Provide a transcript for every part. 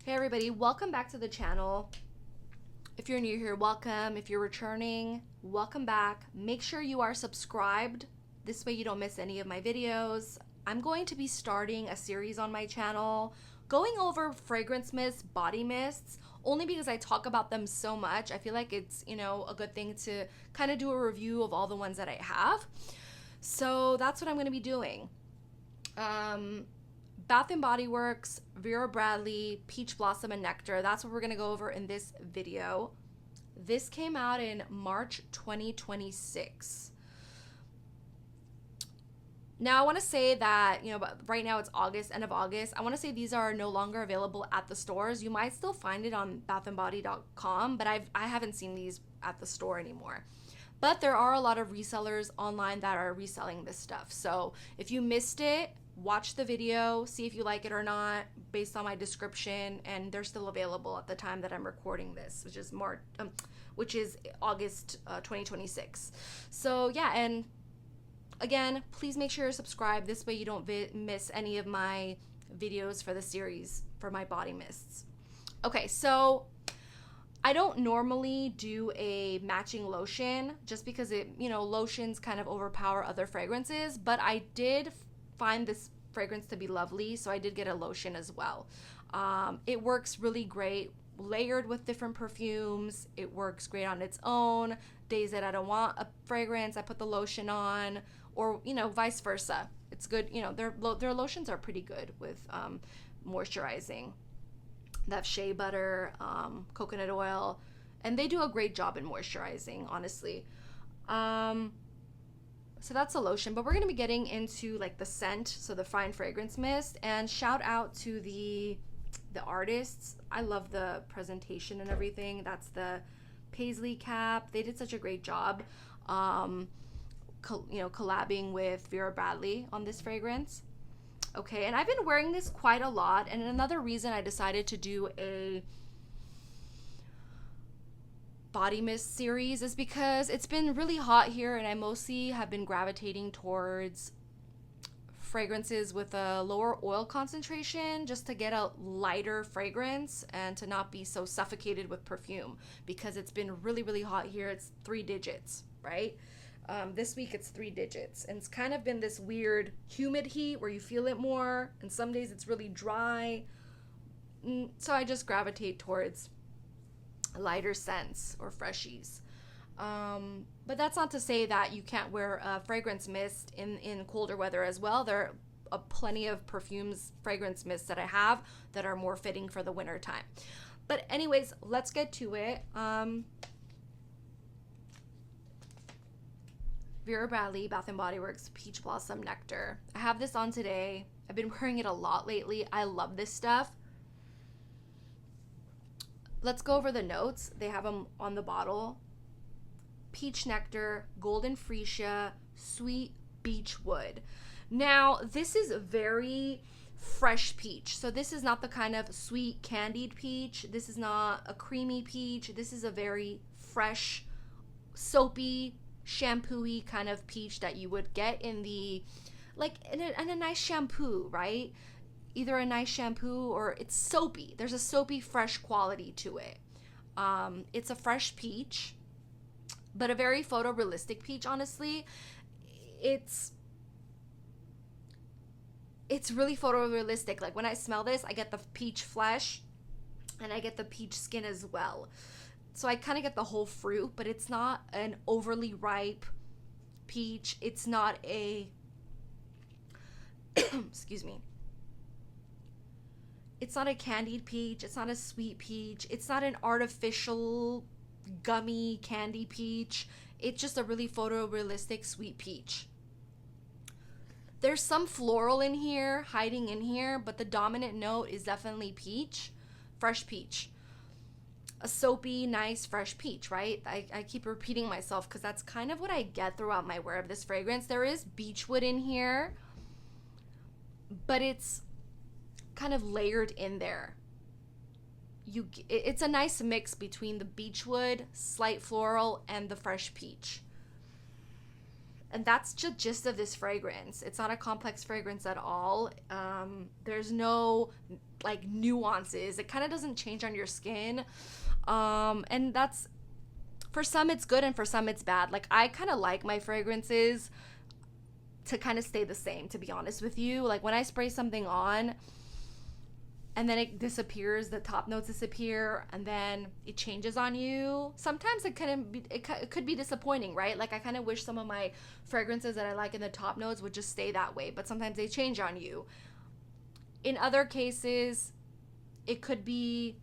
Hey everybody, welcome back to the channel. If you're new here, welcome. If you're returning, welcome back. Make sure you are subscribed. This way you don't miss any of my videos. I'm going to be starting a series on my channel going over fragrance mists, body mists, only because I talk about them so much. I feel like it's, a good thing to kind of do a review of all the ones that I have. So that's what I'm going to be doing. Bath & Body Works, Vera Bradley, Peach Blossom, and Nectar. That's what we're going to go over in this video. This came out in March 2026. Now, I want to say that, right now it's August, end of August. I want to say these are no longer available at the stores. You might still find it on bathandbody.com, but I haven't seen these at the store anymore. But there are a lot of resellers online that are reselling this stuff. So if you missed it, watch the video, see if you like it or not based on my description, and they're still available at the time that I'm recording this, which is August 2026. So yeah, and again, please make sure you're subscribed. This way you don't miss any of my videos for the series for my body mists. Okay, so I don't normally do a matching lotion just because lotions kind of overpower other fragrances, but I did find this fragrance to be lovely, so I did get a lotion as well. It works really great layered with different perfumes. It works great on its own. Days that I don't want a fragrance, I put the lotion on, or vice versa. It's good. Their lotions are pretty good with moisturizing. They have shea butter, coconut oil, and they do a great job in moisturizing, honestly. So that's a lotion, but we're going to be getting into like the scent, so the fine fragrance mist. And shout out to the artists. I love the presentation and everything. That's the Paisley Cap. They did such a great job collabing with Vera Bradley on this fragrance. Okay, and I've been wearing this quite a lot, and another reason I decided to do a body mist series is because it's been really hot here, and I mostly have been gravitating towards fragrances with a lower oil concentration just to get a lighter fragrance and to not be so suffocated with perfume, because it's been really, really hot here. It's 3 digits, right? This week it's 3 digits, and it's kind of been this weird humid heat where you feel it more, and some days it's really dry. So I just gravitate towards lighter scents or freshies. But that's not to say that you can't wear a fragrance mist in colder weather as well. There are plenty of perfumes, fragrance mists that I have that are more fitting for the winter time. But anyways, let's get to it. Vera Bradley, Bath & Body Works, Peach Blossom, Nectar. I have this on today. I've been wearing it a lot lately. I love this stuff. Let's go over the notes. They have them on the bottle. Peach nectar, golden freesia, sweet beech wood. Now, this is very fresh peach. So this is not the kind of sweet candied peach. This is not a creamy peach. This is a very fresh, soapy, shampoo-y kind of peach that you would get in the, in a nice shampoo, right? Either a nice shampoo or it's soapy. There's a soapy, fresh quality to it. It's a fresh peach, but a very photorealistic peach, honestly. It's really photorealistic. Like when I smell this, I get the peach flesh and I get the peach skin as well. So I kind of get the whole fruit, but it's not an overly ripe peach. It's not a, excuse me. It's not a candied peach. It's not a sweet peach. It's not an artificial gummy candy peach. It's just a really photorealistic sweet peach. There's some floral in here, hiding in here, but the dominant note is definitely peach, fresh peach. A soapy, nice, fresh peach, right? I keep repeating myself because that's kind of what I get throughout my wear of this fragrance. There is beechwood in here, but it's kind of layered in there. It's a nice mix between the beechwood, slight floral, and the fresh peach. And that's just gist of this fragrance. It's not a complex fragrance at all. There's no like nuances. It kind of doesn't change on your skin. And that's, for some it's good and for some it's bad. Like I kind of like my fragrances to kind of stay the same, to be honest with you. Like when I spray something on and then it disappears, the top notes disappear, and then it changes on you. Sometimes it could be disappointing, right? Like I kind of wish some of my fragrances that I like in the top notes would just stay that way, but sometimes they change on you. In other cases, it could be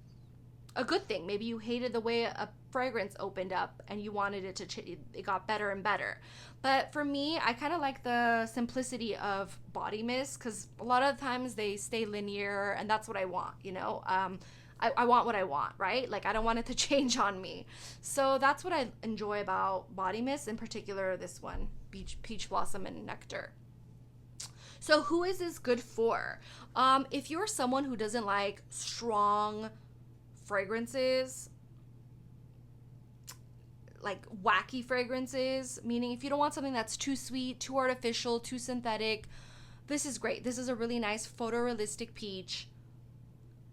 a good thing. Maybe you hated the way a fragrance opened up and you wanted it to it got better and better. But for me, I kind of like the simplicity of body mist, because a lot of times they stay linear, and that's what I want, you know. I want what I want, right? Like I don't want it to change on me. So that's what I enjoy about body mist, in particular this one, Peach Blossom and Nectar. So who is this good for? If you're someone who doesn't like strong fragrances, like wacky fragrances, meaning if you don't want something that's too sweet, too artificial, too synthetic, this is great. This is a really nice photorealistic peach,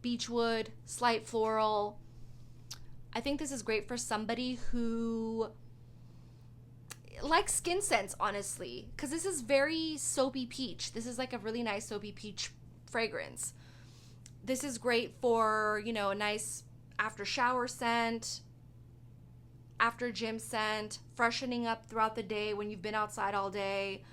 beechwood, slight floral. I think this is great for somebody who likes skin scents, honestly, because this is very soapy peach. This is like a really nice soapy peach fragrance. This is great for, you know, a nice after shower scent, after gym scent, freshening up throughout the day when you've been outside all day.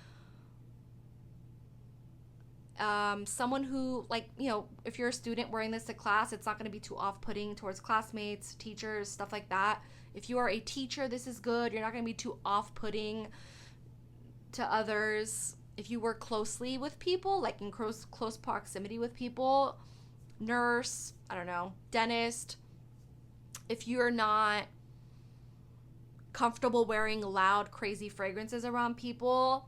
Someone who, like, you know, if you're a student wearing this to class, it's not going to be too off-putting towards classmates, teachers, stuff like that. If you are a teacher, this is good. You're not going to be too off-putting to others. If you work closely with people, like in close proximity with people, nurse, I don't know, dentist, if you're not comfortable wearing loud, crazy fragrances around people,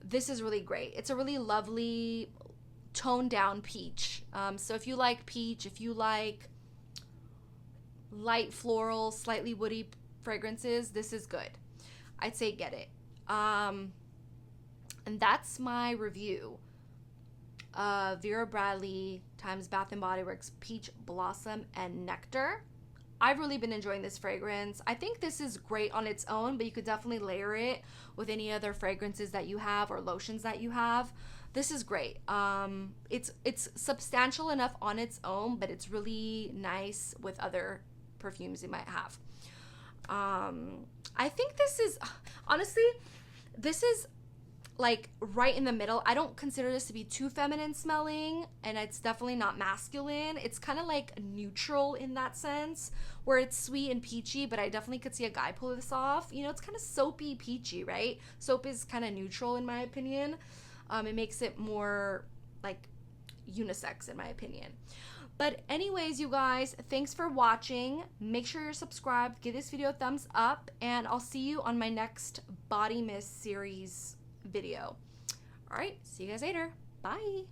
this is really great. It's a really lovely, toned down peach. So if you like peach, if you like light floral, slightly woody fragrances, this is good. I'd say get it. And that's my review of Vera Bradley times Bath & Body Works Peach Blossom and Nectar. I've really been enjoying this fragrance. I think this is great on its own, but you could definitely layer it with any other fragrances that you have or lotions that you have. This is great. It's substantial enough on its own, but it's really nice with other perfumes you might have. I think this is, honestly, this is like right in the middle. I don't consider this to be too feminine smelling, and it's definitely not masculine. It's kind of like neutral in that sense, where it's sweet and peachy, but I definitely could see a guy pull this off. You know, it's kind of soapy peachy, right? Soap is kind of neutral in my opinion. It makes it more like unisex in my opinion. But anyways, you guys, thanks for watching. Make sure you're subscribed, give this video a thumbs up, and I'll see you on my next body mist series video. All right, see you guys later. Bye.